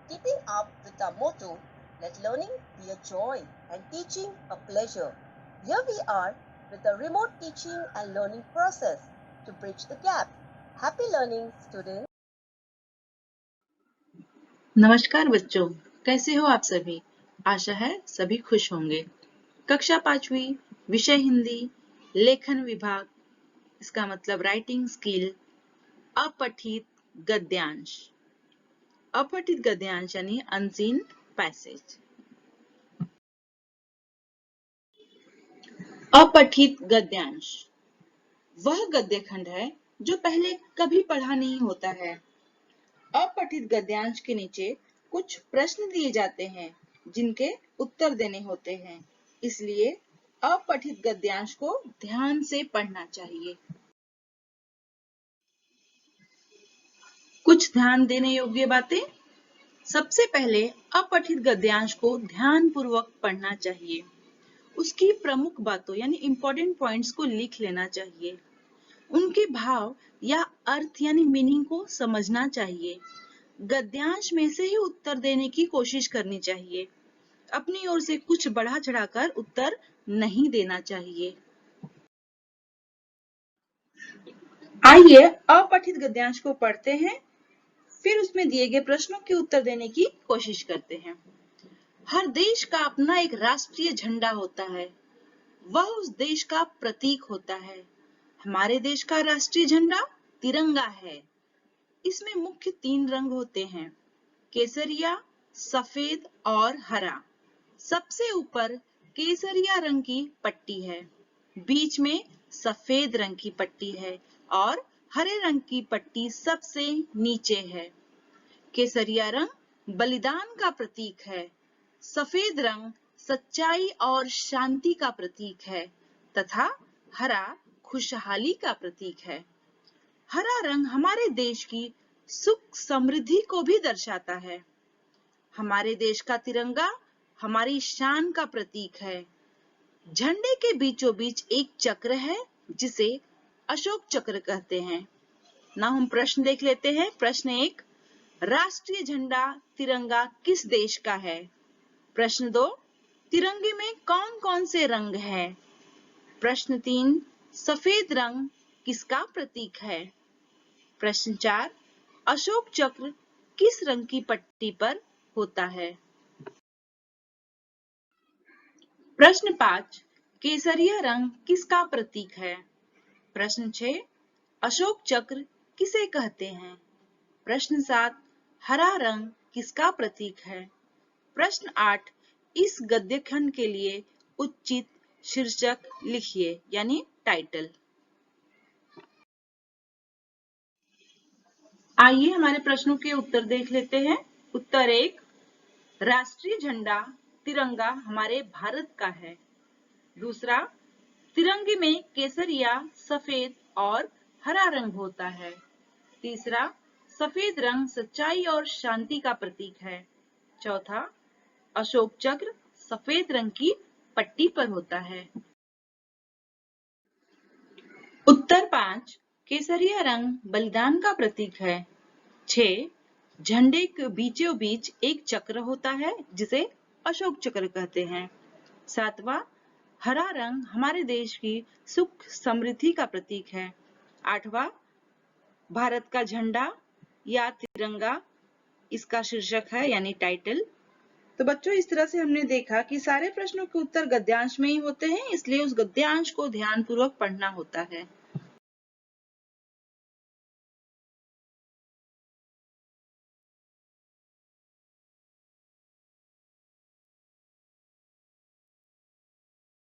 keeping up with our motto, let learning be a joy and teaching a pleasure. Here we are with a remote teaching and learning process to bridge the gap. Happy learning, students. नमस्कार बच्चों, कैसे हो आप सभी? आशा है सभी खुश होंगे। कक्षा 5वीं, विषय हिंदी, लेखन विभाग, इसका मतलब राइटिंग स्किल, अपठित गद्यांश। अपठित गद्यांश यानी अनसीन पैसेज। अपठित गद्यांश वह गद्य खंड है जो पहले कभी पढ़ा नहीं होता है। अपठित गद्यांश के नीचे कुछ प्रश्न दिए जाते हैं जिनके उत्तर देने होते हैं, इसलिए अपठित गद्यांश को ध्यान से पढ़ना चाहिए। कुछ ध्यान देने योग्य बातें। सबसे पहले अपठित गद्यांश को ध्यानपूर्वक पढ़ना चाहिए। उसकी प्रमुख बातों यानी इंपॉर्टेंट पॉइंट्स को लिख लेना चाहिए। उनके भाव या अर्थ यानी मीनिंग को समझना चाहिए। गद्यांश में से ही उत्तर देने की कोशिश करनी चाहिए। अपनी ओर से कुछ बढ़ा चढ़ाकर उत्तर नहीं देना चाहिए। आइए अपठित गद्यांश को पढ़ते हैं, फिर उसमें दिए गए प्रश्नों के उत्तर देने की कोशिश करते हैं। हर देश का अपना एक राष्ट्रीय झंडा होता है, वह उस देश का प्रतीक होता है। हमारे देश का राष्ट्रीय झंडा तिरंगा है। इसमें मुख्य 3 रंग होते हैं, केसरिया, सफेद और हरा। सबसे ऊपर केसरिया रंग की पट्टी है, बीच में सफेद रंग की पट्टी है और हरे रंग की पट्टी सबसे नीचे है। केसरिया रंग बलिदान का प्रतीक है, सफेद रंग सच्चाई और शांति का प्रतीक है तथा हरा खुशहाली का प्रतीक है। हरा रंग हमारे देश की सुख समृद्धि को भी दर्शाता है। हमारे देश का तिरंगा हमारी शान का प्रतीक है। झंडे के बीचों बीच एक चक्र है जिसे अशोक चक्र कहते हैं। ना हम प्रश्न देख लेते हैं। प्रश्न 1, राष्ट्रीय झंडा तिरंगा किस देश का है? प्रश्न 2, तिरंगे में कौन कौन से रंग हैं? प्रश्न 3, सफेद रंग किसका प्रतीक है? प्रश्न 4, अशोक चक्र किस रंग की पट्टी पर होता है? प्रश्न 5, केसरिया रंग किसका प्रतीक है? प्रश्न 6, अशोक चक्र किसे कहते हैं? प्रश्न 7, हरा रंग किसका प्रतीक है? प्रश्न 8, इस गद्य खंड के लिए उचित शीर्षक लिखिए यानी टाइटल। आइए हमारे प्रश्नों के उत्तर देख लेते हैं। उत्तर 1, राष्ट्रीय झंडा तिरंगा हमारे भारत का है। दूसरा, तिरंगे में केसरिया, सफेद और हरा रंग होता है। तीसरा, सफेद रंग सच्चाई और शांति का प्रतीक है। चौथा, अशोक चक्र सफेद रंग की पट्टी पर होता है। उत्तर 5, केसरिया रंग बलिदान का प्रतीक है। 6, झंडे के बीचों बीच एक चक्र होता है जिसे अशोक चक्र कहते हैं। 7वां, हरा रंग हमारे देश की सुख समृद्धि का प्रतीक है। 8वां, भारत का झंडा या तिरंगा इसका शीर्षक है यानी टाइटल। तो बच्चों, इस तरह से हमने देखा कि सारे प्रश्नों के उत्तर गद्यांश में ही होते हैं, इसलिए उस गद्यांश को ध्यानपूर्वक पढ़ना होता है।